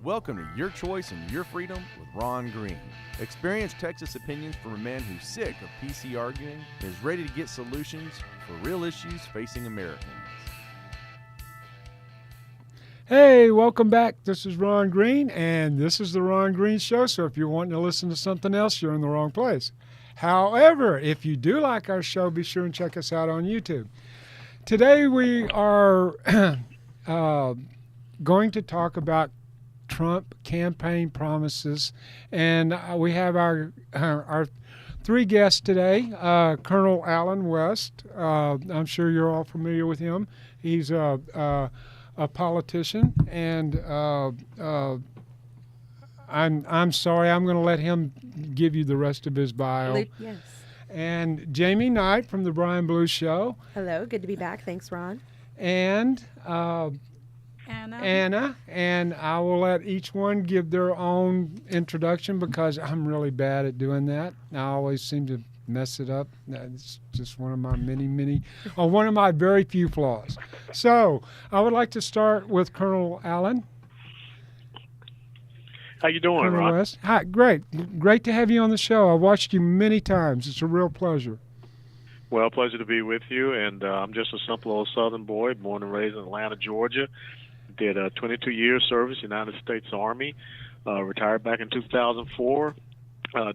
Welcome to Your Choice and Your Freedom with Ron Green. Experience Texas opinions from a man who's sick of PC arguing and is ready to get solutions for real issues facing Americans. Hey, welcome back. This is Ron Green, and this is the Ron Green Show. So if you're wanting to listen to something else, you're in the wrong place. However, if you do like our show, be sure and check us out on YouTube. Today we are going to talk about Trump campaign promises, and we have our three guests today. Colonel Allen West. I'm sure you're all familiar with him. He's a politician, and I'm sorry, I'm going to let him give you the rest of his bio. Yes. And Jamie Knight from the Brian Blue Show. Hello, good to be back. Thanks, Ron. And Anna, and I will let each one give their own introduction because I'm really bad at doing that. I always seem to mess it up. It's just one of my one of my very few flaws. So I would like to start with Colonel Allen. How you doing, Colonel Ron? West. Hi, great to have you on the show. I've watched you many times. It's a real pleasure. Well, pleasure to be with you. And I'm just a simple old Southern boy, born and raised in Atlanta, Georgia. Did 22 years service, United States Army. Retired back in 2004.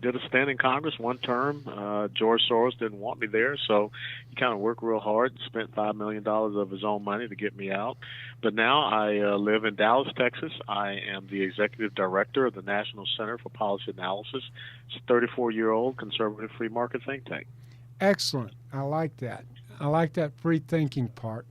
Did a stint in Congress, one term. George Soros didn't want me there, so he kind of worked real hard, spent $5 million of his own money to get me out. But now I live in Dallas, Texas. I am the executive director of the National Center for Policy Analysis. It's a 34-year-old conservative free market think tank. Excellent. I like that. I like that free thinking part.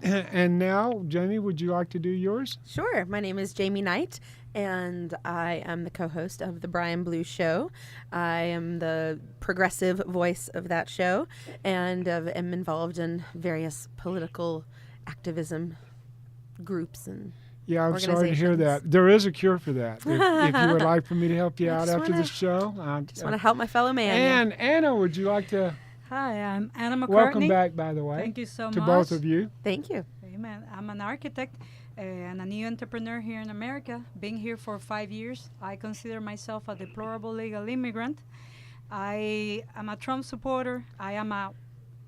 And now, Jamie, would you like to do yours? Sure. My name is Jamie Knight, and I am the co-host of The Brian Blue Show. I am the progressive voice of that show, and am involved in various political activism groups and Yeah, I'm sorry to hear that. There is a cure for that. If you would like for me to help you out after the show. I just want to help my fellow man. And Anna, would you like to... Hi, I'm Anna McCartney. Welcome back, by the way. Thank you so much. To both of you. Thank you. Amen. I'm an architect and a new entrepreneur here in America. Being here for 5 years, I consider myself a deplorable legal immigrant. I am a Trump supporter. I am a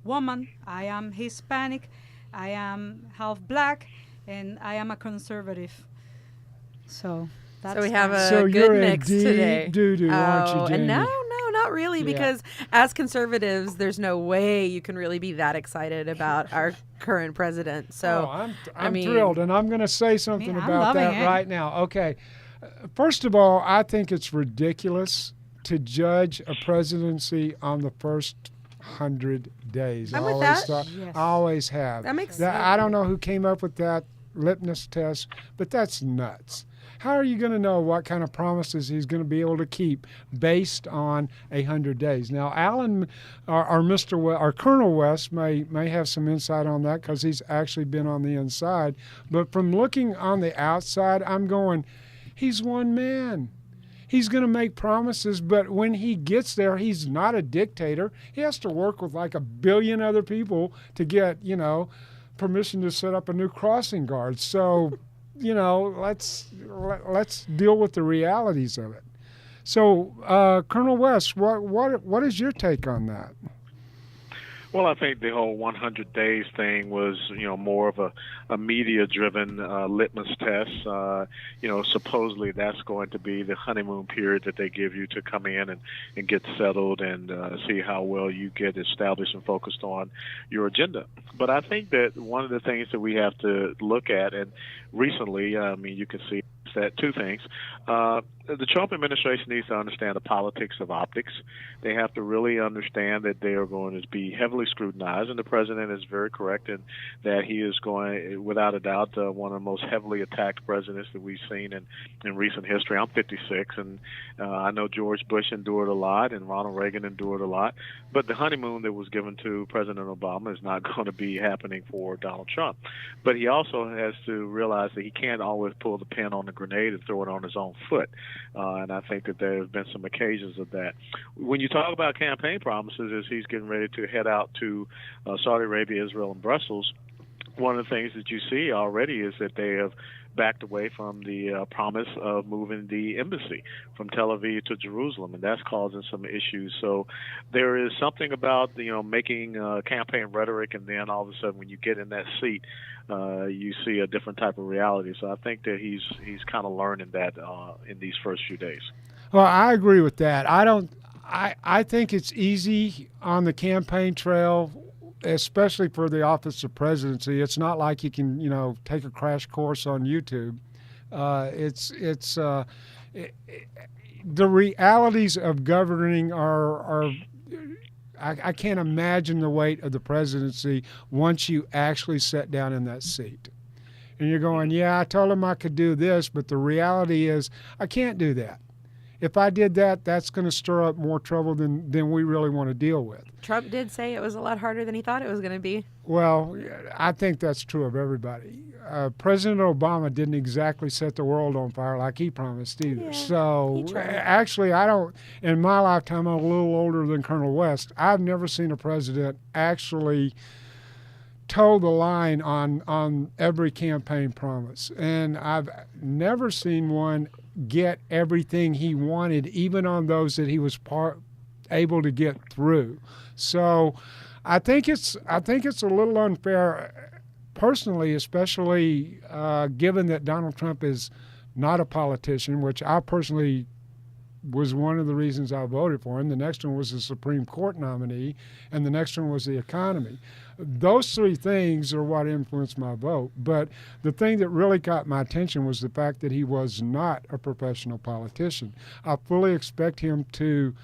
woman. I am Hispanic. I am half black, and I am a conservative. So that's we have a so good you're mix a today. doo-doo, aren't you, Jamie? And no, not really, Yeah. because as conservatives, there's no way you can really be that excited about our current president. So I'm thrilled, and I'm going to say something I'm about loving that it. right now. Okay, first of all, I think it's ridiculous to judge a presidency on the first 100 days. I'm I with always that. Yes. I always have. That makes That- sense. I don't know who came up with that litmus test, but that's nuts. How are you going to know what kind of promises he's going to be able to keep based on 100 days? Now, Alan, or Colonel West may have some insight on that because he's actually been on the inside. But from looking on the outside, I'm going, he's one man. He's going to make promises, but when he gets there, he's not a dictator. He has to work with like 1 billion other people to get, permission to set up a new crossing guard. So, let's deal with the realities of it. So, Colonel West, what is your take on that? Well, I think the whole 100 days thing was, more of a media-driven litmus test. Supposedly that's going to be the honeymoon period that they give you to come in and get settled and see how well you get established and focused on your agenda. But I think that one of the things that we have to look at, and recently, you can see that two things. The Trump administration needs to understand the politics of optics. They have to really understand that they are going to be heavily scrutinized, and the president is very correct in that he is going, without a doubt, one of the most heavily attacked presidents that we've seen in recent history. I'm 56, and I know George Bush endured a lot, and Ronald Reagan endured a lot, but the honeymoon that was given to President Obama is not going to be happening for Donald Trump. But he also has to realize that he can't always pull the pin on the grenade and throw it on his own foot. And I think that there have been some occasions of that. When you talk about campaign promises, as he's getting ready to head out to Saudi Arabia, Israel, and Brussels, one of the things that you see already is that they have backed away from the promise of moving the embassy from Tel Aviv to Jerusalem, and that's causing some issues. So there is something about making campaign rhetoric, and then all of a sudden when you get in that seat, you see a different type of reality. So I think that he's kind of learning that in these first few days. Well, I agree with that. I think it's easy on the campaign trail, especially for the office of presidency. It's not like you can, take a crash course on YouTube. The realities of governing are I can't imagine the weight of the presidency once you actually sit down in that seat. And you're going, yeah, I told him I could do this, but the reality is I can't do that. If I did that, that's going to stir up more trouble than we really want to deal with. Trump did say it was a lot harder than he thought it was going to be. Well, I think that's true of everybody. President Obama didn't exactly set the world on fire like he promised either. Yeah, so he tried. actually, in my lifetime, I'm a little older than Colonel West. I've never seen a president actually toe the line on every campaign promise. And I've never seen one get everything he wanted, even on those that he was able to get through. So I think it's a little unfair, personally, especially given that Donald Trump is not a politician, which I personally was one of the reasons I voted for him. The next one was the Supreme Court nominee, and the next one was the economy. Those three things are what influenced my vote. But the thing that really caught my attention was the fact that he was not a professional politician. I fully expect him to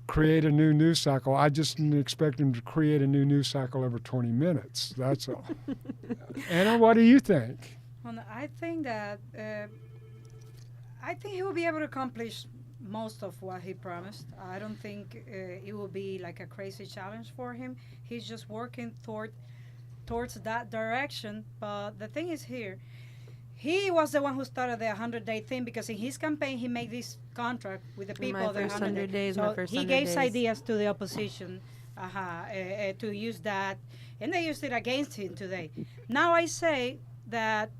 create a new news cycle. I just didn't expect him to create a new news cycle every 20 minutes. That's all. Anna, what do you think? Well, I think that he will be able to accomplish most of what he promised. I don't think it will be like a crazy challenge for him. He's just working towards that direction. But the thing is here, he was the one who started the 100-day thing, because in his campaign he made this contract with the people. My first 100 days, so my first he 100 gave days. ideas to the opposition to use that, and they used it against him today. Now I say that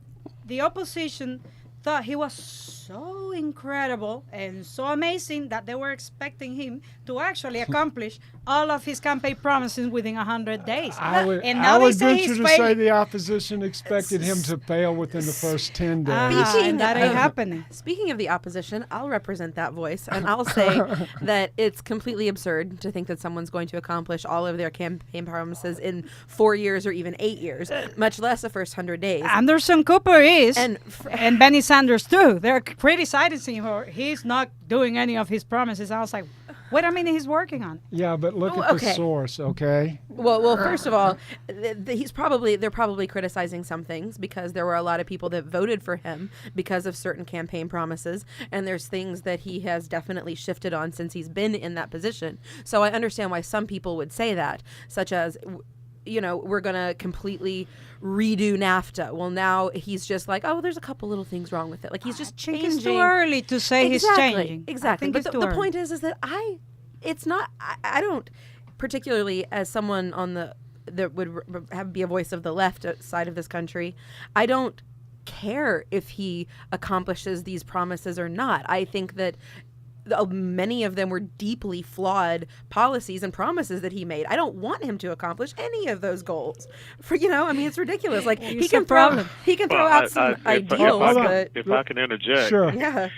the opposition thought he was so incredible and so amazing that they were expecting him to actually accomplish all of his campaign promises within 100 days. I would say venture he's to say the opposition expected him to fail within the first 10 days. And that ain't happening. Speaking of the opposition, I'll represent that voice, and I'll say that it's completely absurd to think that someone's going to accomplish all of their campaign promises in 4 years or even 8 years, much less the first 100 days. Anderson Cooper is, And and Bernie Sanders too. They're criticizing him for he's not doing any of his promises. I was like, wait a minute, he's working on it. Yeah, but look at the Okay. source, okay? Well, first of all, they're probably criticizing some things because there were a lot of people that voted for him because of certain campaign promises, and there's things that he has definitely shifted on since he's been in that position. So I understand why some people would say that, such as, we're going to completely redo NAFTA. Well, now he's just like, oh, there's a couple little things wrong with it. Like, he's just I think changing. it's too early to say he's changing. Exactly. I think But it's too the early. point is that I don't, particularly as someone that would be a voice of the left side of this country, I don't care if he accomplishes these promises or not. I think that many of them were deeply flawed policies and promises that he made. I don't want him to accomplish any of those goals. It's ridiculous. Like, he can throw out some ideals, but if I can interject, Sure. yeah.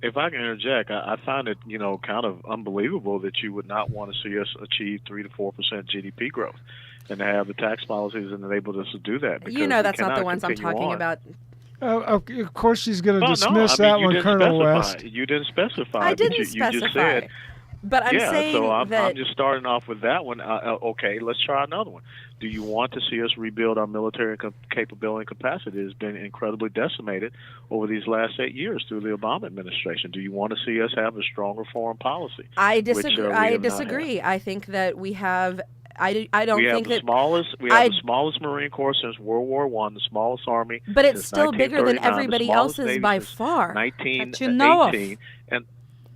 If I can interject, I find it kind of unbelievable that you would not want to see us achieve 3 to 4% GDP growth, and to have the tax policies that enable us to do that. Because that's not the cannot ones I'm continue talking on. about. Of course she's going to Well, dismiss no, I that mean, one, you didn't Colonel specify. West. You didn't specify. I but didn't you specify. just said. But I'm saying so I'm that just starting off with that one. Okay, let's try another one. Do you want to see us rebuild our military capability and capacity? It has been incredibly decimated over these last 8 years through the Obama administration. Do you want to see us have a stronger foreign policy? I which, disagree. we I have not disagree. had? I think that we have. I don't We have think the that. smallest. We have the smallest Marine Corps since World War I. The smallest army. But it's since still bigger than 1939, the everybody smallest else's Navy by since far. 1918. And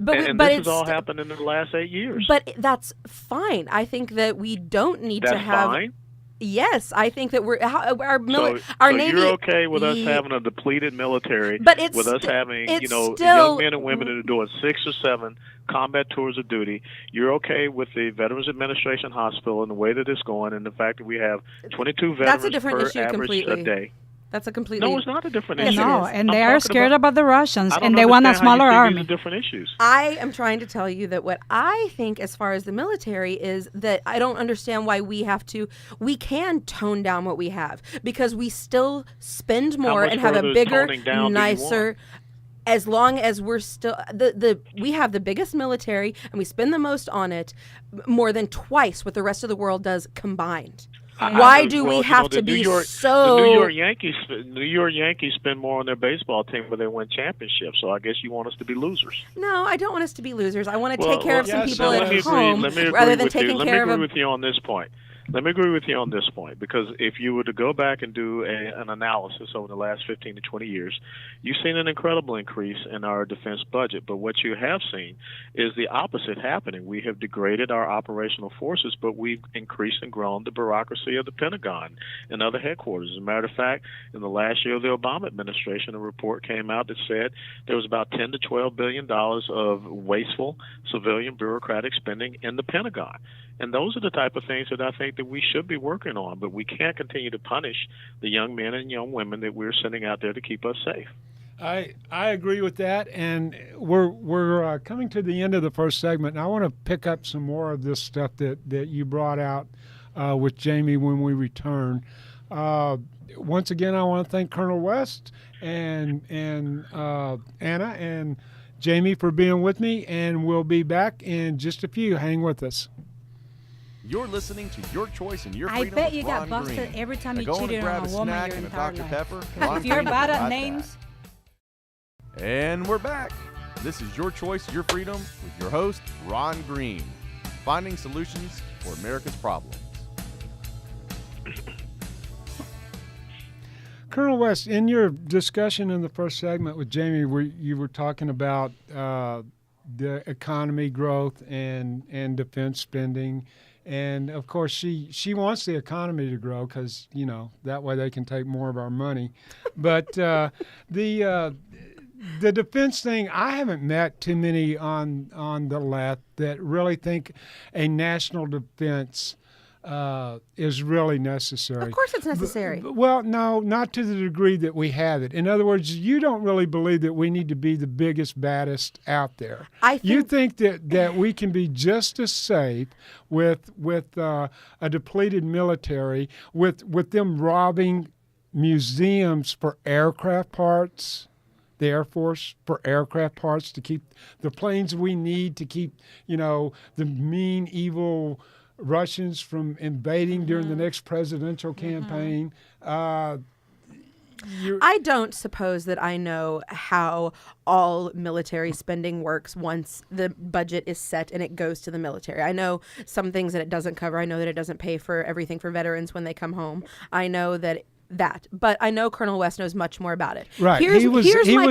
But this it's has all happened in the last 8 years. But that's fine. I think that we don't need That's to have. fine. Yes, I think that our So Navy. you're okay with us having a depleted military, But it's with us sti- having, it's young still- men and women that are doing 6 or 7 combat tours of duty. You're okay with the Veterans Administration Hospital and the way that it's going, and the fact that we have 22 That's a veterans different per issue average completely. a day. That's a completely. No, it's not a different Yes, issue. it No, is. and I'm they are talking scared about the Russians, I don't and they want a understand how you smaller think army. These are different issues. I am trying to tell you that what I think as far as the military is that I don't understand why we can tone down what we have because we still spend more much and have a further bigger, toning down do you nicer. As long as we're still we have the biggest military and we spend the most on it, more than twice what the rest of the world does combined. Why do we have to be so? The New York Yankees spend more on their baseball team, but they win championships. So I guess you want us to be losers. No, I don't want us to be losers. I want to take care of some yes, people let at me home rather than taking care of Let me agree with you on this point. Let me agree with you on this point, because if you were to go back and do an analysis over the last 15 to 20 years, you've seen an incredible increase in our defense budget. But what you have seen is the opposite happening. We have degraded our operational forces, but we've increased and grown the bureaucracy of the Pentagon and other headquarters. As a matter of fact, in the last year of the Obama administration, a report came out that said there was about $10 to $12 billion of wasteful civilian bureaucratic spending in the Pentagon. And those are the type of things that I think that we should be working on, but we can't continue to punish the young men and young women that we're sending out there to keep us safe. I agree with that, and we're coming to the end of the first segment, and I want to pick up some more of this stuff that you brought out with Jamie when we return. Once again, I want to thank Colonel West and Anna and Jamie for being with me, and we'll be back in just a few. Hang with us. You're listening to Your Choice and Your I Freedom bet with you got Ron busted Green. every time Now you go on and cheated grab on a a woman snack your and a entire Dr. life. Pepper. Ron If you're Green bad will at provide names, that. And we're back. This is Your Choice, Your Freedom with your host, Ron Green, finding solutions for America's problems. Colonel West, in your discussion in the first segment with Jamie, you were talking about the economy growth and defense spending. And, of course, she wants the economy to grow because, that way they can take more of our money. But the defense thing, I haven't met too many on the left that really think a national defense is really necessary. Of course it's necessary. Well, no, not to the degree that we have it. In other words, you don't really believe that we need to be the biggest, baddest out there. You think that we can be just as safe with a depleted military, with them robbing museums for aircraft parts, the Air Force for aircraft parts to keep the planes we need to keep, the mean, evil Russians from invading during the next presidential campaign. I don't suppose that I know how all military spending works once the budget is set and it goes to the military. I know some things that it doesn't cover. I know that it doesn't pay for everything for veterans when they come home. I know but I know Colonel West knows much more about it. Right. Here's he was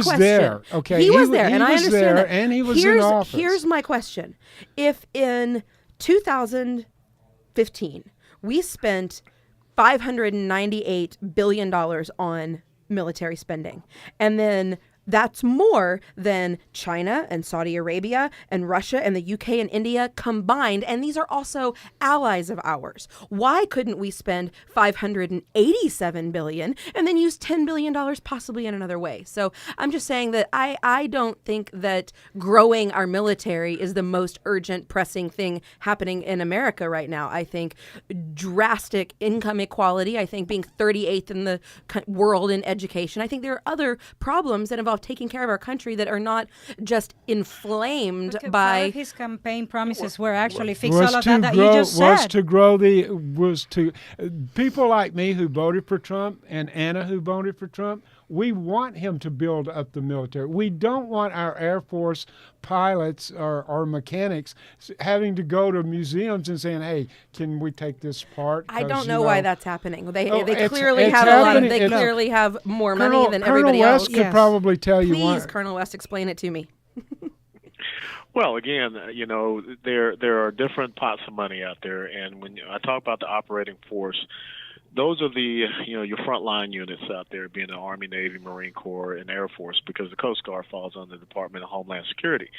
question. there. Okay. He was there, and I understand there, that. and he was in office. Here's my question. If in 2015 we spent $598 billion on military spending, and then that's more than China and Saudi Arabia and Russia and the UK and India combined. And these are also allies of ours. Why couldn't we spend $587 billion and then use $10 billion possibly in another way? So I'm just saying that I don't think that growing our military is the most urgent, pressing thing happening in America right now. I think drastic income equality, I think being 38th in the world in education, I think there are other problems that involve taking care of our country that are not just inflamed part by of his campaign promises were actually fix all of that grow, you just was said. to grow people like me who voted for Trump and Anna who voted for Trump. We want him to build up the military. We don't want our Air Force pilots or mechanics having to go to museums and saying, "Hey, can we take this part?" I don't know why that's happening. They it's clearly have happening. They clearly have more money than Colonel everybody West else. could probably tell you why. Please, Colonel West, explain it to me. Well, again, there are different pots of money out there, and when I talk about the operating force, those are the your frontline units out there, being the Army, Navy, Marine Corps, and Air Force, because the Coast Guard falls under the Department of Homeland Security.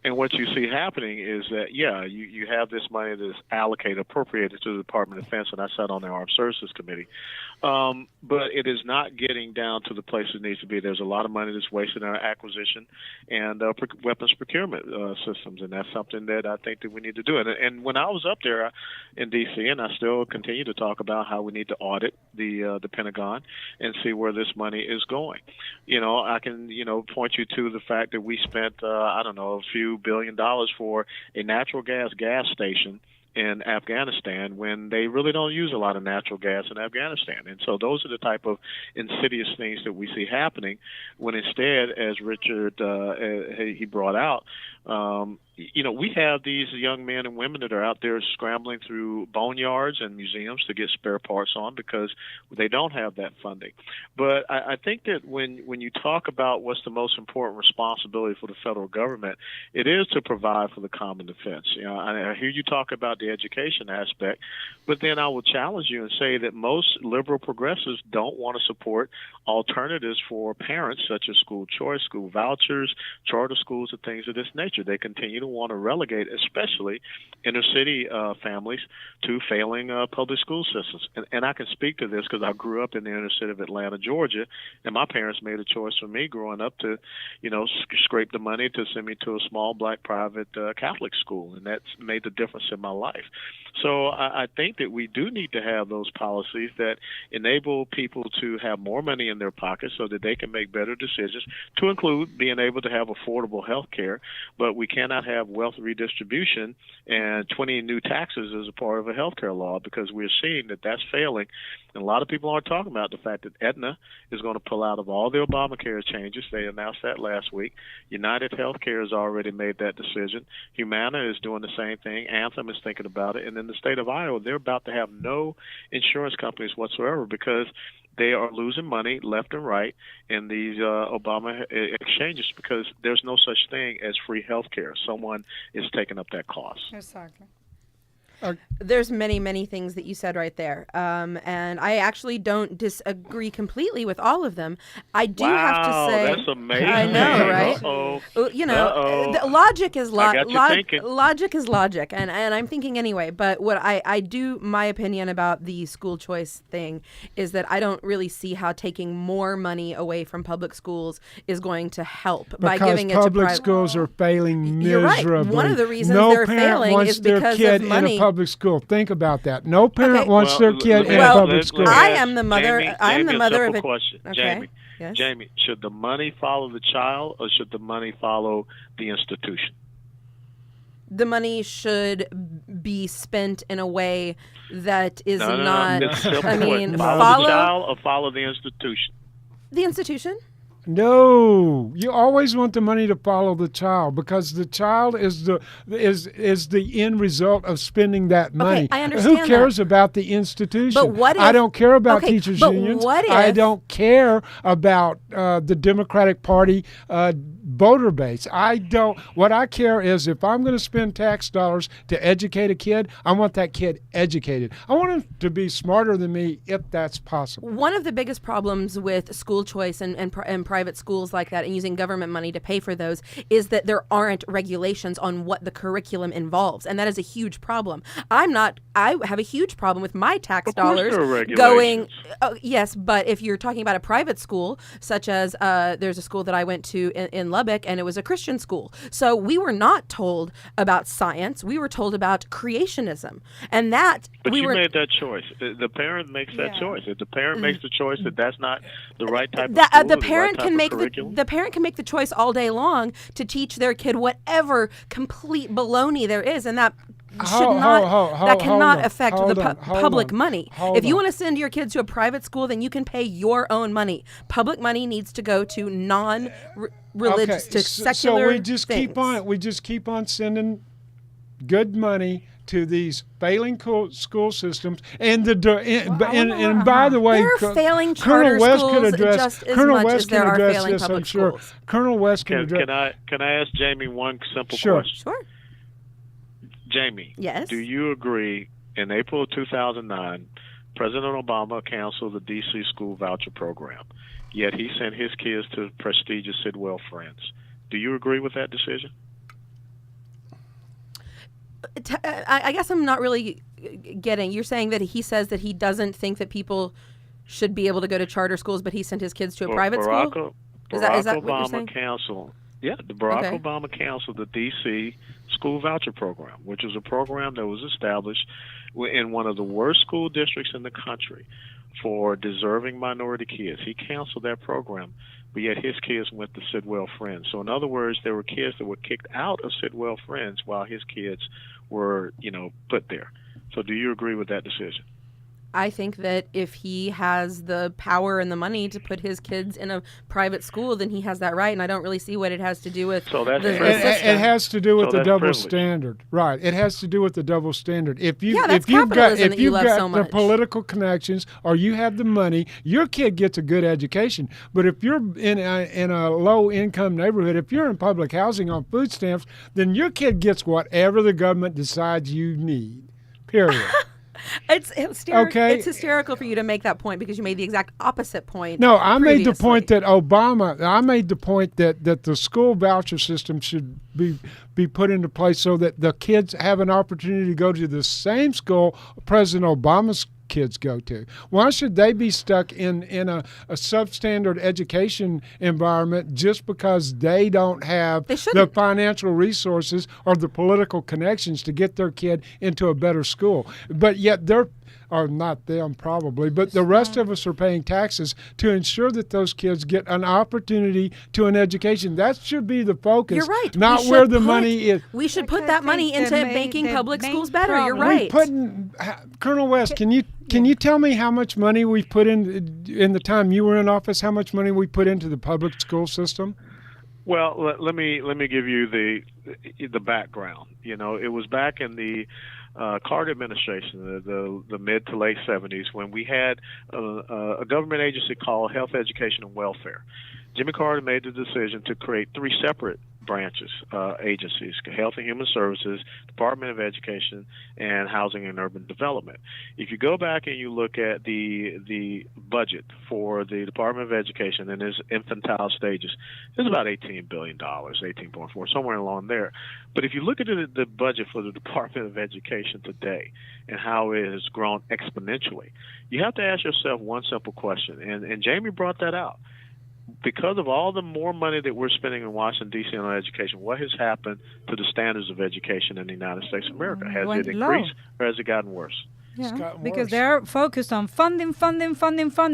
And what you see happening is that you have this money that's allocated, appropriated to the Department of Defense, and I sat on the Armed Services Committee. But it is not getting down to the place it needs to be. There's a lot of money that's wasted in our acquisition and weapons procurement systems, and that's something that I think that we need to do. And when I was up there in D.C., and I still continue to talk about how we need to audit the Pentagon and see where this money is going. I can point you to the fact that we spent a few $1 billion for a natural gas station in Afghanistan when they really don't use a lot of natural gas in Afghanistan. And so those are the type of insidious things that we see happening when instead, as Richard he brought out, we have these young men and women that are out there scrambling through boneyards and museums to get spare parts on because they don't have that funding. But I think that when you talk about what's the most important responsibility for the federal government, it is to provide for the common defense. I hear you talk about the education aspect, but then I will challenge you and say that most liberal progressives don't want to support alternatives for parents, such as school choice, school vouchers, charter schools, and things of this nature. They continue to want to relegate, especially inner city families, to failing public school systems. And I can speak to this because I grew up in the inner city of Atlanta, Georgia, and my parents made a choice for me growing up to, scrape the money to send me to a small black private Catholic school, and that's made the difference in my life. So I think that we do need to have those policies that enable people to have more money in their pockets so that they can make better decisions, to include being able to have affordable health care. But we cannot have wealth redistribution and 20 new taxes as a part of a health care law, because we're seeing that that's failing. And a lot of people aren't talking about the fact that Aetna is going to pull out of all the Obamacare changes. They announced that last week. United Healthcare has already made that decision. Humana is doing the same thing. Anthem is thinking about it. And in the state of Iowa, they're about to have no insurance companies whatsoever because they are losing money left and right in these Obama exchanges because there's no such thing as free health care. Someone is taking up that cost. Exactly. There's many things that you said right there. And I actually don't disagree completely with all of them. I do have to say... That's amazing. I know, right? Uh-oh. The logic is logic is logic. And I'm thinking anyway. But what I do, my opinion about the school choice thing is that I don't really see how taking more money away from public schools is going to help by giving it to public schools are failing miserably. You're right. One of the reasons no they're parent failing wants is their because kid of money. In a public school. Think about that. No parent Okay. wants their kid in a Well, public school. I am the mother. Jamie, I'm the mother of a question. Okay. Yes. Jamie, should the money follow the child or should the money follow the institution? The money should be spent in a way that is not. It's a simple I mean, question. Follow the child or follow the institution? The institution. No, you always want the money to follow the child because the child is the end result of spending that money. I understand Who cares about the institution? But what if, I don't care about okay, teachers' but unions. What if, I don't care about the Democratic Party voter base. I don't. What I care is if I'm going to spend tax dollars to educate a kid, I want that kid educated. I want him to be smarter than me if that's possible. One of the biggest problems with school choice and private schools like that and using government money to pay for those is that there aren't regulations on what the curriculum involves, and that is a huge problem. I have a huge problem with my tax dollars going. Yes, but if you're talking about a private school, such as there's a school that I went to in Lubbock, and it was a Christian school. So we were not told about science. We were told about creationism, and that. But you made that choice. The parent makes that choice. If the parent makes the choice that that's not the right type of school, the parent can make the parent can make the choice all day long to teach their kid whatever complete baloney there is, and that cannot affect the public money. If you want to send your kids to a private school, then you can pay your own money. Public money needs to go to non-religious, to secular So we just keep on sending good money to these failing school systems, and by the way, there are failing Colonel charter West schools could address just as Colonel much West as there can are address failing this, public I'm sure. schools. Colonel West can address. Can I ask Jamie one simple Sure. question? Sure. Jamie, Yes. do you agree in April of 2009, President Obama canceled the D.C. school voucher program, yet he sent his kids to prestigious Sidwell Friends? Do you agree with that decision? I guess I'm not really getting. You're saying that he says that he doesn't think that people should be able to go to charter schools, but he sent his kids to a private school? Is that what you're saying? Barack Obama canceled the D.C. school voucher program, which was a program that was established in one of the worst school districts in the country for deserving minority kids. He canceled that program, but yet his kids went to Sidwell Friends. So in other words, there were kids that were kicked out of Sidwell Friends while his kids were, put there. So do you agree with that decision? I think that if he has the power and the money to put his kids in a private school, then he has that right, and I don't really see what it has to do with so that's the privilege. It has to do with So the that's double privilege. standard, right? It has to do with the double standard. If you Yeah, that's if you've got capitalism that you love so the much. political connections or you have the money, your kid gets a good education. But if you're in a low income neighborhood, if you're in public housing on food stamps, then your kid gets whatever the government decides you need. Period. It's hysterical. Okay. It's hysterical for you to make that point because you made the exact opposite point. No, I made the previously. point that I made the point that the school voucher system should be put into place so that the kids have an opportunity to go to the same school President Obama's kids go to. Why should they be stuck in a substandard education environment just because they don't have the financial resources or the political connections to get their kid into a better school? But yet or not them probably, but the rest of us are paying taxes to ensure that those kids get an opportunity to an education. That should be the focus. You're right. Not where the money is. We should put I that think money into making public schools better. You're right. Colonel West, can you tell me how much money we've put in the time you were in office? How much money we put into the public school system? Well, let me give you the background. It was back in the Carter administration, the mid to late 70s, when we had a government agency called Health, Education, and Welfare. Jimmy Carter made the decision to create three separate branches, agencies: Health and Human Services, Department of Education, and Housing and Urban Development. If you go back and you look at the budget for the Department of Education in its infantile stages, it's about $18 billion, 18.4, somewhere along there. But if you look at the budget for the Department of Education today and how it has grown exponentially, you have to ask yourself one simple question, and Jamie brought that out. Because of all the more money that we're spending in Washington, D.C. on education, what has happened to the standards of education in the United States of America? Has Went it low. increased or has it gotten worse? Yeah, because they're focused on funding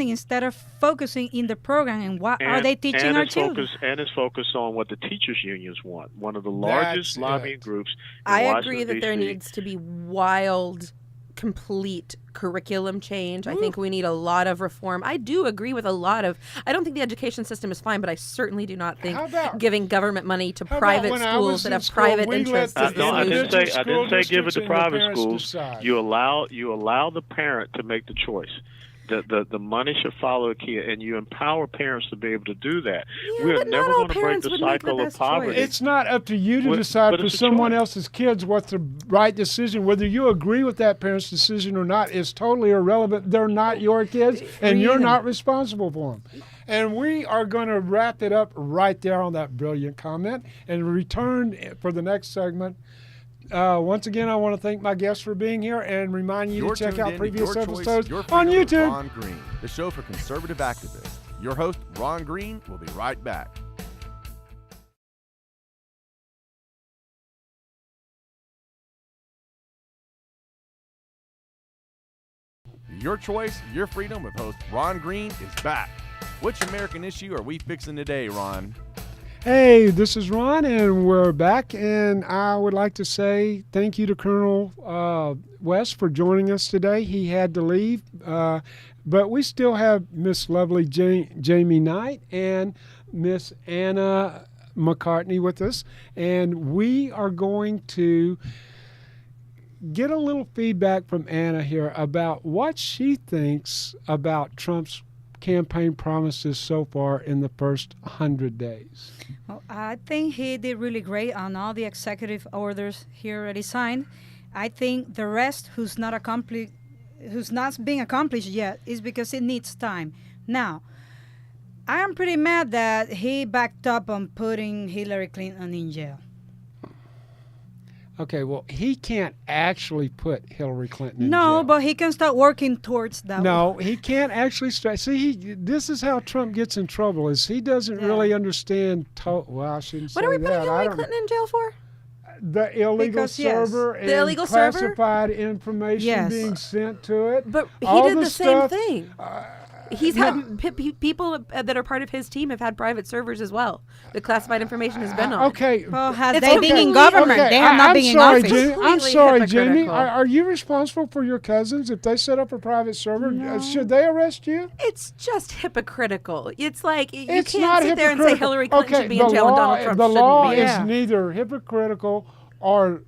instead of focusing in the program and what are they teaching our children. And it's focused on what the teachers' unions want. One of the largest lobbying groups in I Washington, agree that D.C. there needs to be wild, complete curriculum change. I think we need a lot of reform. I do agree with a lot of. I don't think the education system is fine, but I certainly do not think giving government money to private schools that have private interests is the I solution. didn't say give it to private schools. You allow the parent to make the choice. The money should follow a kid, and you empower parents to be able to do that. Yeah, We're but never not all going to break parents the would make the cycle of best poverty. choice. It's not up to you to decide but for it's a someone choice. else's kids what's the right decision. Whether you agree with that parent's decision or not is totally irrelevant. They're not your kids, and you're not responsible for them. And we are going to wrap it up right there on that brilliant comment and return for the next segment. Once again, I want to thank my guests for being here and remind you to check out previous episodes on YouTube. Ron Green, the show for conservative activists. Your host, Ron Green, will be right back. Your choice, your freedom with host Ron Green is back. Which American issue are we fixing today, Ron? Hey, this is Ron, and we're back. And I would like to say thank you to Colonel West for joining us today. He had to leave, but we still have Miss Lovely Jamie Knight and Miss Anna McCartney with us, and we are going to get a little feedback from Anna here about what she thinks about Trump's campaign promises so far in the first 100 days. Well, I think he did really great on all the executive orders he already signed. I think the rest, who's not being accomplished yet, is because it needs time. Now, I am pretty mad that he backed up on putting Hillary Clinton in jail. Okay, well, he can't actually put Hillary Clinton in No, jail. but he can start working towards that. No, he can't actually this is how Trump gets in trouble, is he doesn't really understand, well, I shouldn't say What are we that. putting I Hillary don't- Clinton in jail for? The illegal Because, yes. server The and illegal server? classified information Yes. being sent to it. But he All did the same stuff- thing. He's had people that are part of his team have had private servers as well. The classified information has been on. Okay. Well, has It's they been in completely- government? Okay, They have not I'm been in sorry, office. Jenny. I'm Completely sorry, Jenny. hypocritical. Are you responsible for your cousins if they set up a private server? Should they arrest you? It's just hypocritical. It's like you It's can't not sit there and say hypocritical. Hillary Clinton Okay, should be in the jail and law- Donald Trump the shouldn't law be. is Yeah. neither hypocritical or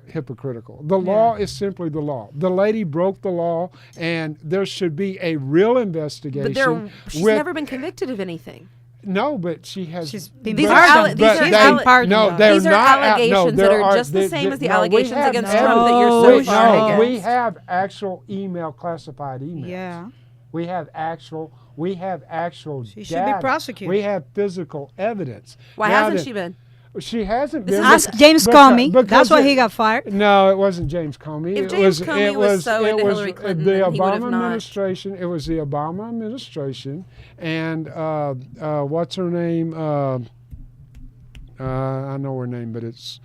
hypocritical. The law is simply the law. The lady broke the law, and there should be a real investigation. But she's with- never been convicted of anything. No, but she has. She's been These are pardoned. alle- these are But alle- pardoned, no, though. they're These are not allegations that there are just the same as the no, allegations we have against evidence. Trump that you're so we, far no, against. we have actual classified emails. Yeah. We have actual She should be data. prosecuted. We have physical evidence. Why Now hasn't that- she been? She hasn't This been. is- Ask James Comey. That's why he got fired. No, it wasn't James Comey. If it James was, Comey it was was so it into was Hillary Clinton, the then he would have Obama not. administration. It was the Obama administration, and what's her name? I know her name, but it's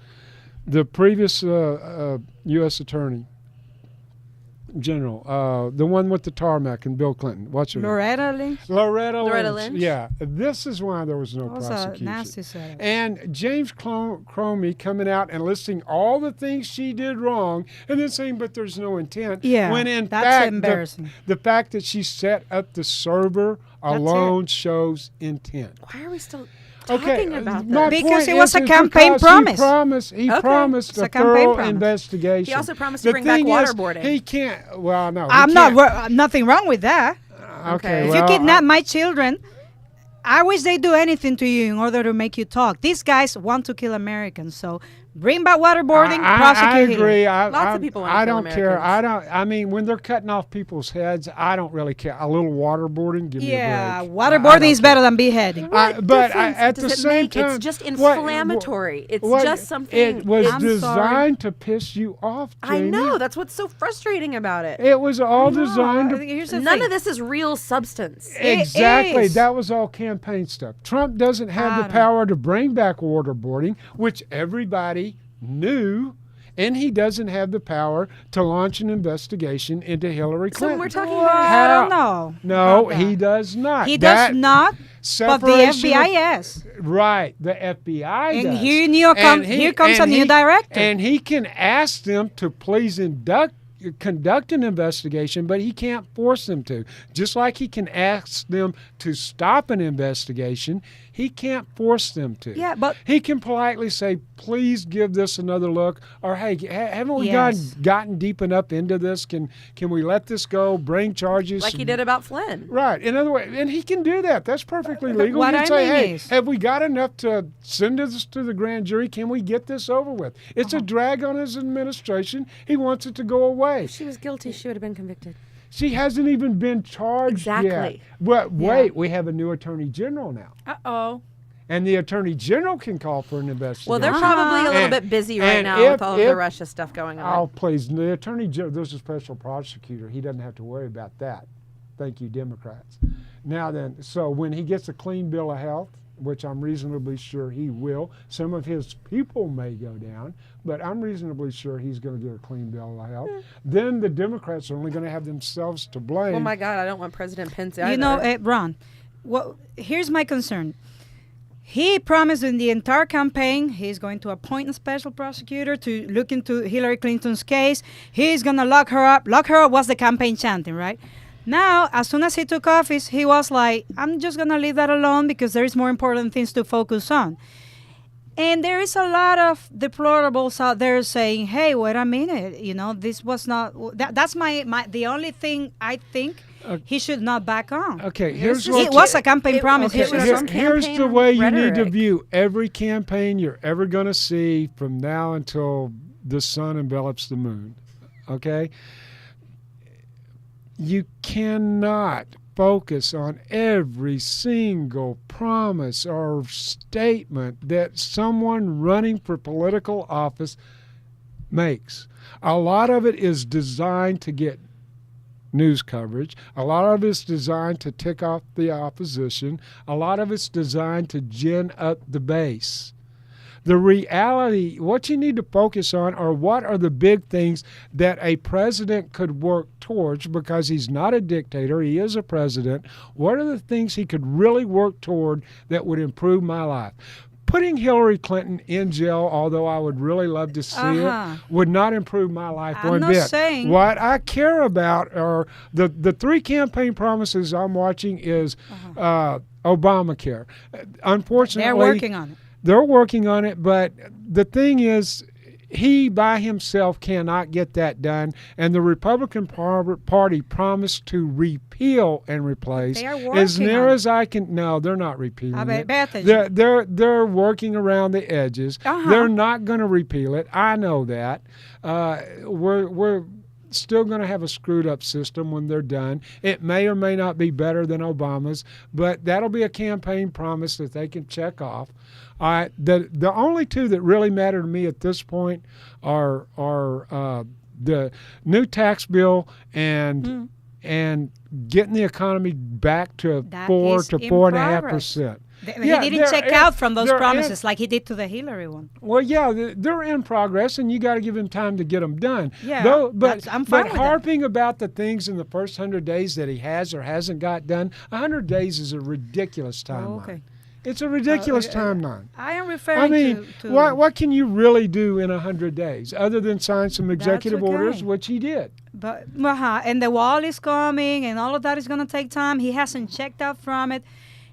the previous U.S. Attorney General, the one with the tarmac and Bill Clinton. What's her name? Loretta Lynch. Loretta Loretta Lynch. Lynch? Yeah, this is why there was no That was a prosecution. nasty setup. And James Comey coming out and listing all the things she did wrong, and then saying, "But there's no intent." Yeah, when in that's fact, embarrassing. The fact that she set up the server alone shows intent. Why are we still Okay, talking about my this? Because point it was a is campaign because promise. He Okay. promised It's a a campaign thorough promise. investigation. He also promised to The bring back thing is, waterboarding. He can't. Well, no. he I'm not can't. nothing wrong with that. Okay. If If well, you kidnap my children, I wish they do anything to you in order to make you talk. These guys want to kill Americans, so bring back waterboarding, prosecute I Hillary. agree. Lots of people want to I kill don't care. Americans. I mean, when they're cutting off people's heads, I don't really care. A little waterboarding, give Yeah, me a break. waterboarding is better than beheading. What but difference at does the it same make? time, It's just what- inflammatory. It's what- just something. It was I'm designed to piss you off, I Jamie. know. That's what's so frustrating about it. It was all designed to. Here's the None thing. of this is real substance. Exactly. is. That was all campaign stuff. Trump doesn't have I the don't- power to bring back waterboarding, which everybody knew, and he doesn't have the power to launch an investigation into Hillary So Clinton. we're talking Well, about. I don't know. No, about he that. does not. He That does not, but the separation FBI of- yes. Right, the FBI And does. here comes a new director. And he can ask them to please conduct an investigation, but he can't force them to. Just like he can ask them to stop an investigation, he can't force them to. Yeah, but- he can politely say, "Please give this another look," or "Hey, haven't we Yes. gotten deep enough into this? Can we let this go? Bring charges?" Like he did about Flynn. Right. In other words, and he can do that. That's perfectly legal. What you I can say, mean "Hey, is- have we got enough to send this to the grand jury? Can we get this over with?" It's a drag on his administration. He wants it to go away. If she was guilty, she would have been convicted. She hasn't even been charged yet. Exactly. But wait, we have a new attorney general now. Uh-oh. And the attorney general can call for an investigation. Well, they're probably a little And- bit busy right and now if- with all of the if- Russia stuff going on. Oh, please. The attorney general, there's a special prosecutor. He doesn't have to worry about that. Thank you, Democrats. Now then, so when he gets a clean bill of health, which I'm reasonably sure he will, some of his people may go down, but I'm reasonably sure he's going to get a clean bill of health. Then the Democrats are only going to have themselves to blame. Oh my God, I don't want President Pence either. You know, Ron, well, here's my concern. He promised in the entire campaign he's going to appoint a special prosecutor to look into Hillary Clinton's case. He's going to lock her up. Lock her up was the campaign chanting, right? Now, as soon as he took office, he was like, I'm just going to leave that alone because there is more important things to focus on. And there is a lot of deplorables out there saying, "Hey, wait a minute, this was not." That's my the only thing I think he should not back on. Okay, Here's here's It what. was a campaign promise. Okay, It was here- some here's the campaign way you need to rhetoric. view every campaign you're ever going to see from now until the sun envelops the moon. Okay? You cannot focus on every single promise or statement that someone running for political office makes. A lot of it is designed to get news coverage. A lot of it's designed to tick off the opposition. A lot of it's designed to gin up the base. The reality, what you need to focus on are what are the big things that a president could work towards, because he's not a dictator, he is a president. What are the things he could really work toward that would improve my life? Putting Hillary Clinton in jail, although I would really love to see it, would not improve my life I'm one not bit. saying- What I care about are the three campaign promises I'm watching is Obamacare. Unfortunately, They're working on it. they're working on it, but the thing is, he by himself cannot get that done, and the Republican Party promised to repeal and replace. They are As working near on as I can, no, they're not repealing I it. bet you. They're working around the edges. They're not going to repeal it. I know that. We're still going to have a screwed up system when they're done. It may or may not be better than Obama's, but that'll be a campaign promise that they can check off. The only two that really matter to me at this point are the new tax bill and getting the economy back to That 4 is to in 4.5%. He didn't check out from those they're promises like he did to the Hillary one. Well, yeah, they're in progress, and you got to give them time to get them done. Yeah, but I'm fine with that. harping about the things in the first 100 days that he has or hasn't got done, 100 days is a ridiculous timeline. okay. It's a ridiculous timeline. I am I referring mean, to what can you really do in 100 days other than sign some executive okay. orders, which he did? But and the wall is coming, and all of that is going to take time. He hasn't checked out from it.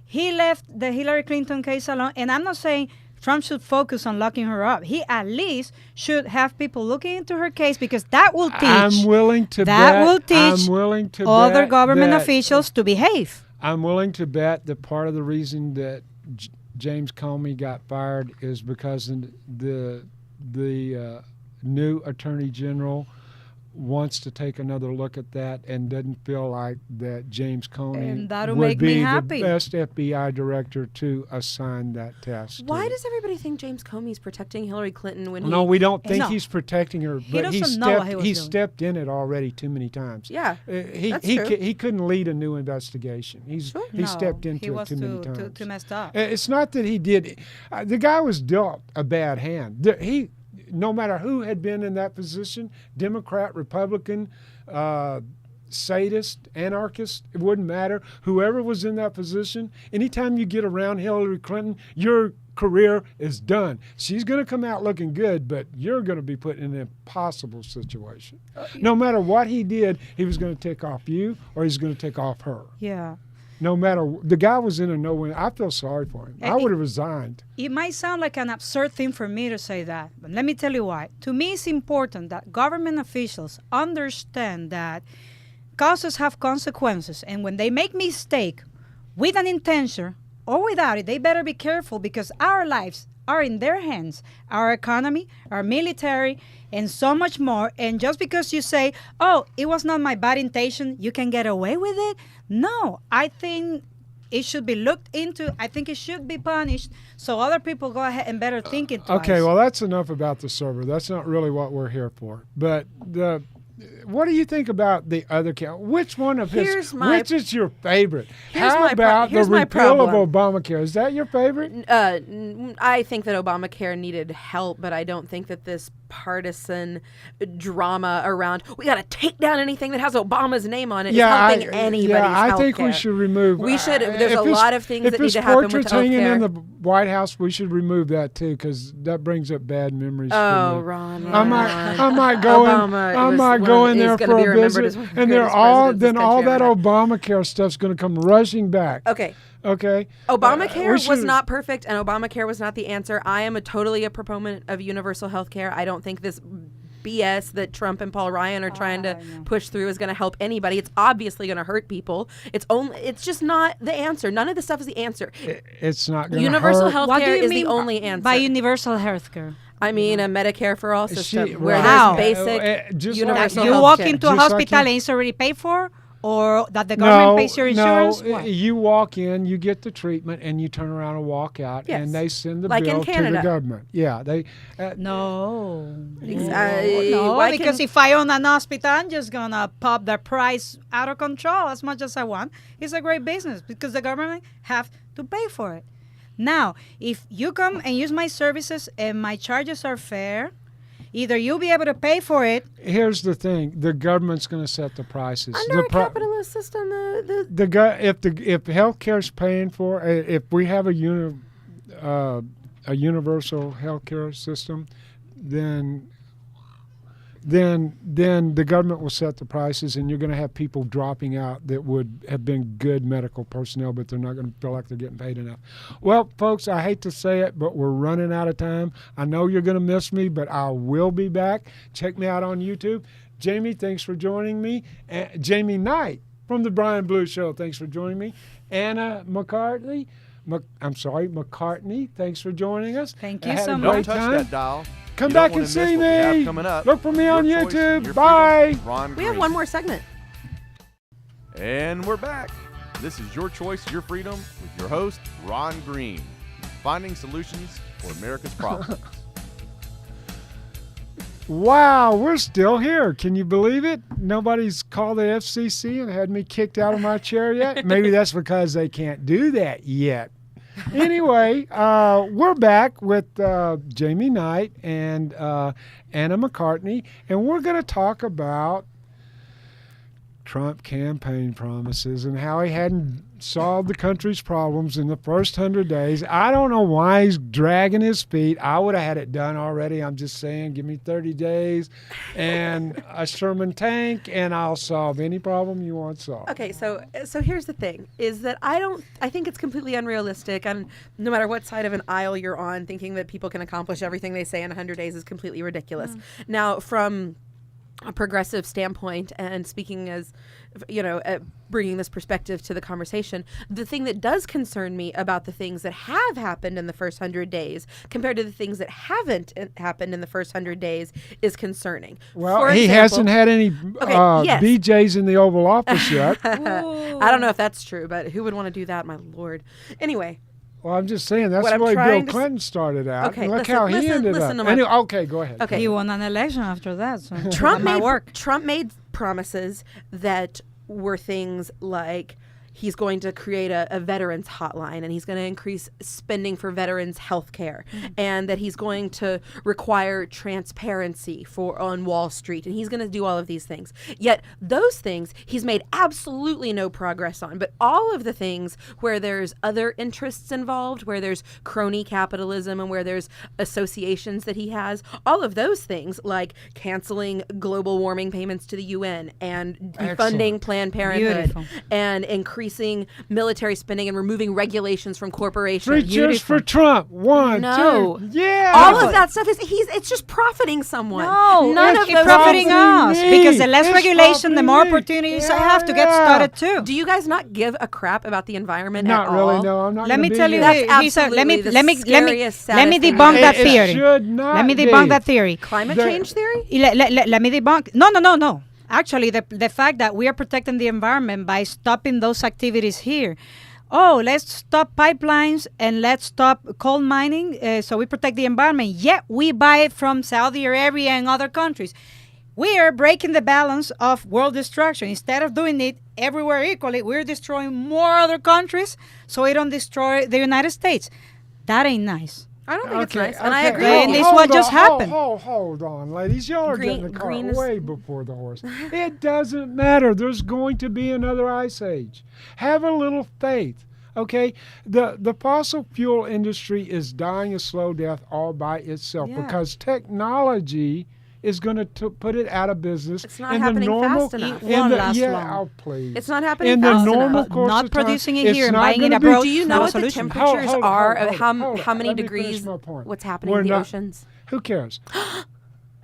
He left the Hillary Clinton case alone, and I'm not saying Trump should focus on locking her up. He at least should have people looking into her case, because that will teach. I'm willing to that bet. will teach I'm willing to other bet government that- officials to behave. I'm willing to bet that part of the reason that James Comey got fired is because the new Attorney General wants to take another look at that and doesn't feel like that James Comey And that'll would make me be happy. the best FBI director to assign that task. Why to. does everybody think James Comey's protecting Hillary Clinton when No, we don't think No. he's protecting her, He but doesn't know what he was doing. stepped in it already too many times. Yeah, He that's he true. he couldn't lead a new investigation. He stepped into he it was too many times. too messed up. It's not that he did. The guy was dealt a bad hand. No matter who had been in that position, Democrat, Republican, sadist, anarchist, it wouldn't matter. Whoever was in that position, anytime you get around Hillary Clinton, your career is done. She's going to come out looking good, but you're going to be put in an impossible situation. No matter what he did, he was going to take off you or he's going to take off her. Yeah. No matter, the guy was in a no-win. I feel sorry for him. I would have resigned. It might sound like an absurd thing for me to say that, but let me tell you why. To me, it's important that government officials understand that causes have consequences, and when they make mistake with an intention or without it, they better be careful, because our lives are in their hands, our economy, our military, and so much more. And just because you say, oh, it was not my bad intention, you can get away with it. No, I think it should be looked into. I think it should be punished, so other people go ahead and better think it twice. Okay, well, that's enough about the server. That's not really what we're here for. But what do you think about the other Which one of his? Which is your favorite? How about the repeal of Obamacare? Is that your favorite? I think that Obamacare needed help, but I don't think that this partisan drama around we got to take down anything that has Obama's name on it is helping anybody's I think we healthcare. should remove. We should. There's a lot of things that need to happen with If his portrait's hanging in the healthcare. White House, we should remove that too, because that brings up bad memories. Oh, for me. Ron. I might go in there for a visit, and they're all that Obamacare stuff's going to come rushing back. Okay. Okay. Obamacare we was should- not perfect, and Obamacare was not the answer. I am totally a proponent of universal health care. I don't think this BS that Trump and Paul Ryan are trying to push through is going to help anybody. It's obviously going to hurt people. It's just not the answer. None of this stuff is the answer. It's not going to Universal hurt. health What do care you is the mean only answer. by universal health care? I mean, a Medicare for all system She- where Wow. there's basic just universal like You health walk care. into a Just like hospital you- and it's already paid for, or that the government pays your insurance? No, What? you walk in, you get the treatment, and you turn around and walk out, Yes. and they send the Like in bill to Canada. the government. Yeah, they. No. Why No, because if I own an hospital, I'm just going to pop the price out of control as much as I want. It's a great business because the government have to pay for it. Now, if you come and use my services and my charges are fair, either you'll be able to pay for it. Here's the thing: the government's going to set the prices. Under the a capitalist system, the if healthcare's paying for, if we have a universal healthcare system, then the government will set the prices, and you're going to have people dropping out that would have been good medical personnel, but they're not going to feel like they're getting paid enough. Well, folks, I hate to say it, but we're running out of time. I know you're going to miss me, but I will be back. Check me out on YouTube. Jamie, thanks for joining me. Jamie Knight from the Brian Blue Show, thanks for joining me. Anna McCartney, thanks for joining us. Thank I you had so a much. Don't great touch time. that dial. Come You don't back wanna and miss see what we have me. coming up. Look for me Your on choice, your YouTube. freedom. Bye. Ron we have Green. one more segment. And we're back. This is Your Choice, Your Freedom with your host, Ron Green. Finding solutions for America's problems. Wow, we're still here. Can you believe it? Nobody's called the FCC and had me kicked out of my chair yet. Maybe that's because they can't do that yet. Anyway, we're back with Jamie Knight and Anna McCartney, and we're going to talk about Trump campaign promises and how he hadn't solved the country's problems in the first 100 days. I don't know why he's dragging his feet. I would have had it done already. I'm just saying, give me 30 days and a Sherman tank, and I'll solve any problem you want solved. Okay, so here's the thing: is that I think it's completely unrealistic, and no matter what side of an aisle you're on, thinking that people can accomplish everything they say in 100 days is completely ridiculous. Now, from a progressive standpoint, and speaking as, bringing this perspective to the conversation, the thing that does concern me about the things that have happened in the first 100 days compared to the things that haven't happened in the first 100 days is concerning. Well, For he example- hasn't had any yes. BJs in the Oval Office yet. I don't know if that's true, but who would want to do that, my lord? Anyway. Well, I'm just saying that's What the I'm way Bill trying to Clinton started out. Okay, and look listen- how he listen- ended listen up. to my- Anyway, okay, go ahead. Okay. He won an election after that. So Trump my made work. Trump made promises that were things like he's going to create a veterans hotline, and he's going to increase spending for veterans health care, and that he's going to require transparency on Wall Street, and he's going to do all of these things. Yet those things he's made absolutely no progress on. But all of the things where there's other interests involved, where there's crony capitalism and where there's associations that he has, all of those things like canceling global warming payments to the UN and defunding Excellent. Planned Parenthood Beautiful. and increasing military spending and removing regulations from corporations. Three cheers for Trump. One, No. two. Yeah. All of that stuff it's just profiting someone. No, None it's of those profiting things. us me. because the less It's regulation, the profiting more me. opportunities I Yeah, have to get yeah. started too. Do you guys not give a crap about the environment Not at really. all? No, I'm not. Let gonna me be tell you, here. That's he's a- let me absolutely let me the let me scariest, let me saddest debunk thing. that It theory. should not Let me be. debunk that theory. Climate The- change theory? Let me debunk. No. Actually, the fact that we are protecting the environment by stopping those activities here. Oh, let's stop pipelines and let's stop coal mining so we protect the environment. Yet we buy it from Saudi Arabia and other countries. We are breaking the balance of world destruction. Instead of doing it everywhere equally, we're destroying more other countries so we don't destroy the United States. That ain't nice. I don't think it's Okay, nice. And I okay. agree. And with it's you. what just happened. Hold on, ladies. Y'all are Green- getting the green cart is- way before the horse. It doesn't matter. There's going to be another ice age. Have a little faith. Okay, the fossil fuel industry is dying a slow death all by itself Yeah. because technology is going to put it out of business. It's not in happening the normal, fast enough. It won't last yeah, long. oh, please. It's not happening in fast the normal enough. course Not of time, producing it it's here and not buying it gonna be- abroad. Do you know not a what the solution. temperatures are of how many Let me finish degrees? my point. What's happening We're in the not- oceans? Who cares?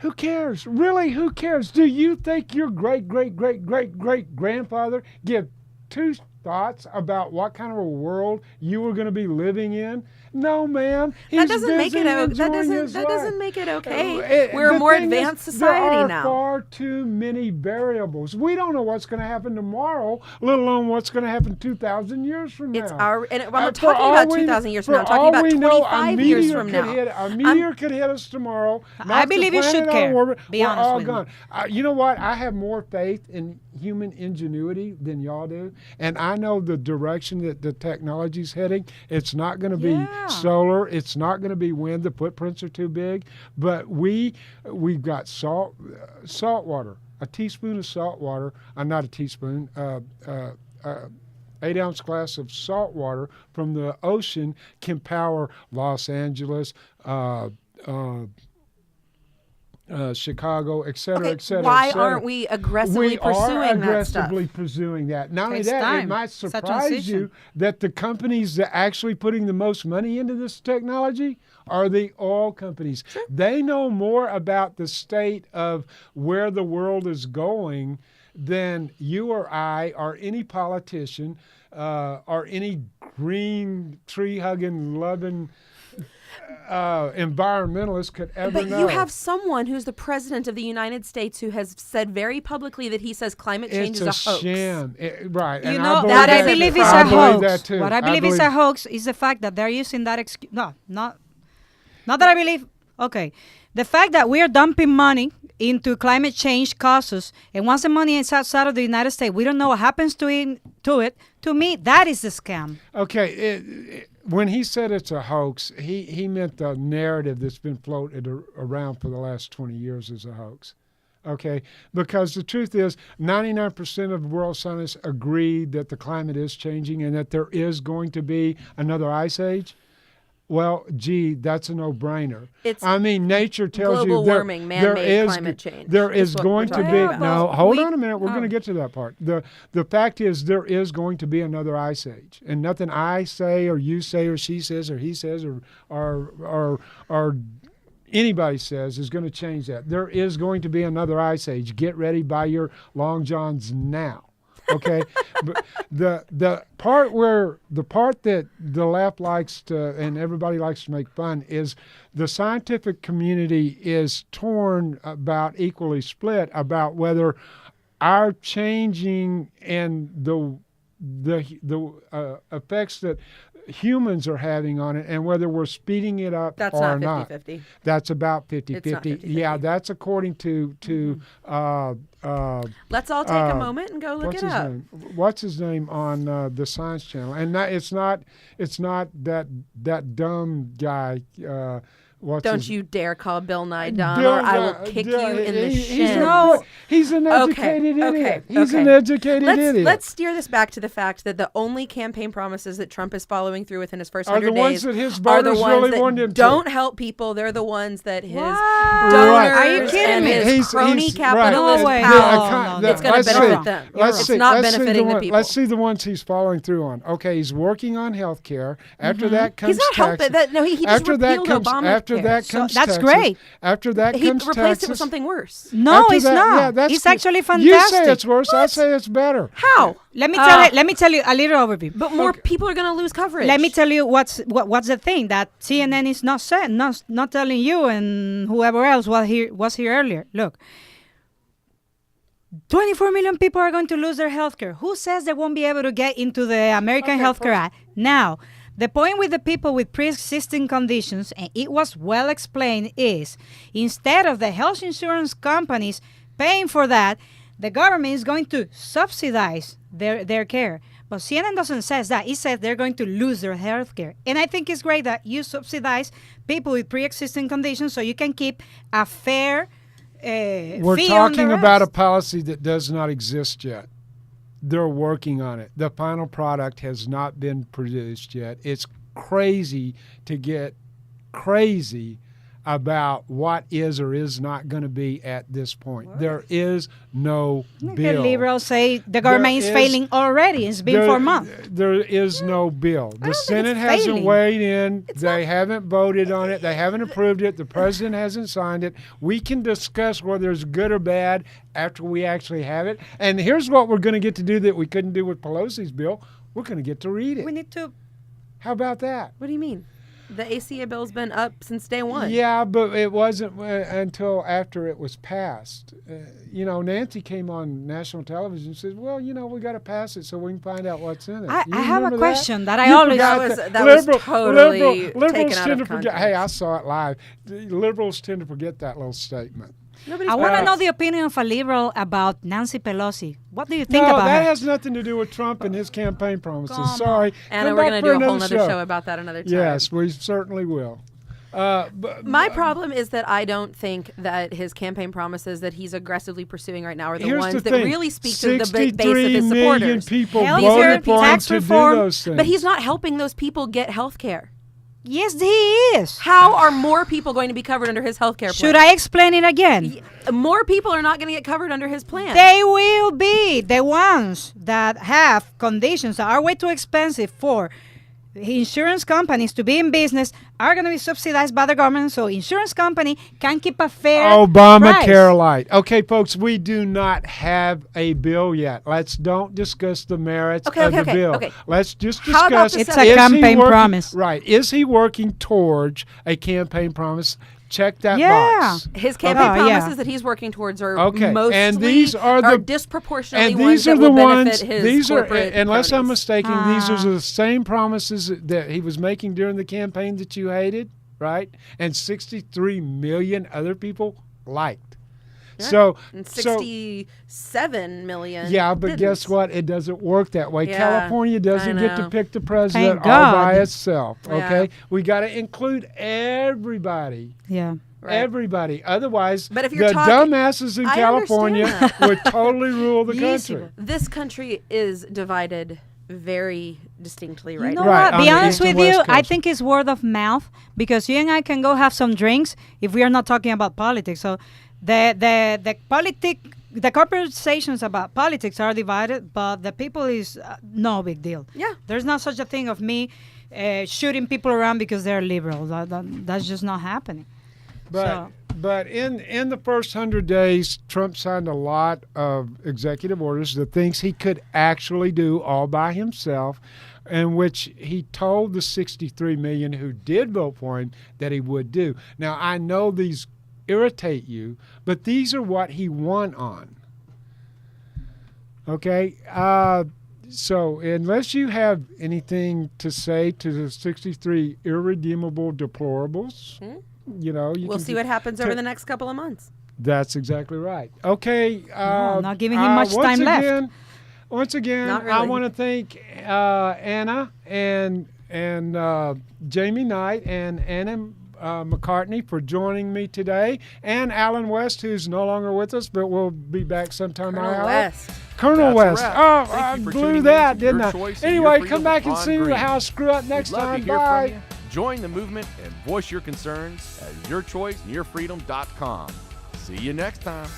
Who cares? Really, who cares? Do you think your great-great-great-great-great-grandfather give two thoughts about what kind of a world you were going to be living in? No, ma'am. That doesn't make busy it. That enjoying his doesn't life. make it okay. The We're a more thing is, advanced society there are now. far too many variables. We don't know what's going to happen tomorrow, let alone what's going to happen 2,000 years from now. It's our. And I'm For not talking all about we- 2,000 years for from now. I'm talking all about we know, 25 years from now. A meteor could hit us tomorrow. I knock the believe you should planet out of care. orbit, Be we're honest all with me. gone. You know what? I have more faith in human ingenuity than y'all do, and I know the direction that the technology's heading. It's not going to be Yeah. solar. It's not going to be wind. The footprints are too big. But we've got salt water. A teaspoon of salt water. Not a teaspoon. 8-ounce glass of salt water from the ocean can power Los Angeles, Chicago, et cetera, Okay, et cetera. why et cetera. aren't we aggressively We pursuing are that aggressively stuff? pursuing that. Not only Takes that, it time. might It's a surprise you transition. that the companies that actually putting the most money into this technology are the oil companies. They know more about the state of where the world is going than you or I or any politician or any green tree-hugging, loving environmentalist could ever But know. you have someone who's the president of the United States who has said very publicly that he says climate change It's is a hoax. sham. Right. You and know, believe what I that too. believe is I a believe hoax. that too. What I believe is a hoax is the fact that they're using that excuse. No, not that I believe. Okay, the fact that we are dumping money into climate change causes, and once the money is outside of the United States, we don't know what happens to it. To me, that is a scam. Okay, when he said it's a hoax, he meant the narrative that's been floated around for the last 20 years is a hoax. Okay, because the truth is 99% of world scientists agree that the climate is changing and that there is going to be another ice age. Well, gee, that's a no-brainer. I mean, nature tells global you there, warming, man-made climate change. There is is what going we're to talking be. about. No, well, hold on a minute. We're going to oh. get to that part. The fact is there is going to be another ice age, and nothing I say or you say or she says or he says or anybody says is going to change that. There is going to be another ice age. Get ready, buy your long johns now. Okay, but the part that the left likes to and everybody likes to make fun is the scientific community is torn about equally split about whether our changing and the effects that humans are having on it and whether we're speeding it up That's or not not. 50-50. That's about 50-50. It's not 50-50. Yeah, that's according to Let's all take a moment and go look what's it his up. name? What's his name on the Science Channel? And it's not that dumb guy. Don't you dare call Bill Nye dumb, Bill or I will Nye- kick Bill- you in the he's shin. No. He's an educated Okay, idiot. okay, He's okay. an educated idiot. Let's steer this back to the fact that the only campaign promises that Trump is following through with in his first Are the 100 ones days that his are the voters ones really that wanted him to. don't help people. They're the ones that his What? donors Right. Are you kidding and me? his crony capitalist No way. pals. No, It's going to let's benefit see. them. Let's It's see. not Let's see benefiting the people. Let's see the ones he's following through on. Okay, he's working on health care. After that comes He's not helping. taxes. No, he just after that repealed comes Obamacare. comes that's taxes. great. After that He comes replaced taxes. it with something worse. No, After it's that- not. Yeah, that's It's good. actually You fantastic. say it's worse. I say it's better. How? Let me tell you a little overview. But more people are going to lose coverage. Let me tell you what's the thing that CNN is not saying, not telling you and whoever else was here earlier. Look, 24 million people are going to lose their health care. Who says they won't be able to get into the American Health Care Act? Now, the point with the people with pre-existing conditions, and it was well explained, is instead of the health insurance companies paying for that, the government is going to subsidize their care. But CNN doesn't say that. It says they're going to lose their health care. And I think it's great that you subsidize people with pre-existing conditions so you can keep a fair We're fee on the talking about a rest. policy that does not exist yet. They're working on it. The final product has not been produced yet. It's crazy to get crazy about what is or is not going to be at this point. There is no The bill. liberals say the government is failing already. It's been 4 months. There is no bill. The don't think Senate it's hasn't failing. weighed in. They haven't voted on it. They haven't approved it. The president hasn't signed it. We can discuss whether it's good or bad after we actually have it. And here's what we're going to get to do that we couldn't do with Pelosi's bill. We're going to get to read it. We need to. How about that? What do you mean? The ACA bill's been up since day one. Yeah, but it wasn't until after it was passed. Nancy came on national television and said, well, we got to pass it so we can find out what's in it. I You have a remember question that I You always. forgot That was totally liberals taken out tend of to forget. context. Hey, I saw it live. The liberals tend to forget that little statement. Nobody's I want to Uh, know the opinion of a liberal about Nancy Pelosi. What do you think No, about that her? has nothing to do with Trump and his campaign promises. Come on. Sorry. Anna, Come we're back going for to do a whole another nother show about that another time. Yes, we certainly will. My problem is that I don't think that his campaign promises that he's aggressively pursuing right now are the Here's ones the that thing. really speak to the base of 63 his million supporters. people Health voted care, for him tax to reform, do those things. But he's not helping those people get health care. Yes, he is. How are more people going to be covered under his health care plan? Should I explain it again? More people are not going to get covered under his plan. They will be the ones that have conditions that are way too expensive for insurance companies to be in business are going to be subsidized by the government, so insurance company can keep a fair Obamacare price. light. Okay, folks, we do not have a bill yet. Don't discuss the merits of the bill. Okay. Let's just How about discuss. the It's Is a he campaign promise. Right. Is he working towards a campaign promise? Check that Yeah. box. His campaign Oh, yeah. promises that he's working towards are Okay, mostly and these are the disproportionately and ones these are that the will ones. benefit his These are, corporate unless I'm cronies. mistaken, these are the same promises that he was making during the campaign that you hated, right? And 63 million other people liked. Yeah. And So 67 million. yeah, but didn't. guess what? It doesn't work that way. Yeah, California doesn't I get to know. pick the president Thank all by God. itself. Yeah. Okay, we got to include everybody. Yeah. Right. Everybody. Otherwise, But if you're the talking- dumbasses in I California understand would totally rule the country. This country is divided very distinctly right You know now. Right, what? Be on the honest East and with you, West I Coast. think it's word of mouth because you and I can go have some drinks if we are not talking about politics. So the conversations about politics are divided, but the people is no big deal. Yeah. There's not such a thing of me shooting people around because they're liberal. That's just not happening. But in the first 100 days, Trump signed a lot of executive orders, the things he could actually do all by himself, in which he told the 63 million who did vote for him that he would do. Now, I know these irritate you, but these are what he won on. Okay? So unless you have anything to say to the 63 irredeemable deplorables, you We'll can see what happens over the next couple of months. That's exactly right. Okay. I'm not giving him much time left. Once again, Not I really. want to thank Anna and Jamie Knight and Anna McCartney for joining me today, and Alan West, who's no longer with us, but will be back sometime. Colonel West. Colonel That's a West. wrap. Oh, Thank I you for blew tuning in that, to didn't Your I? Choice and Your Anyway, Freedom come back with and Ron see Green. how I screw up next We'd love time. to hear Bye. from you. Join the movement and voice your concerns at yourchoiceandyourfreedom.com. See you next time.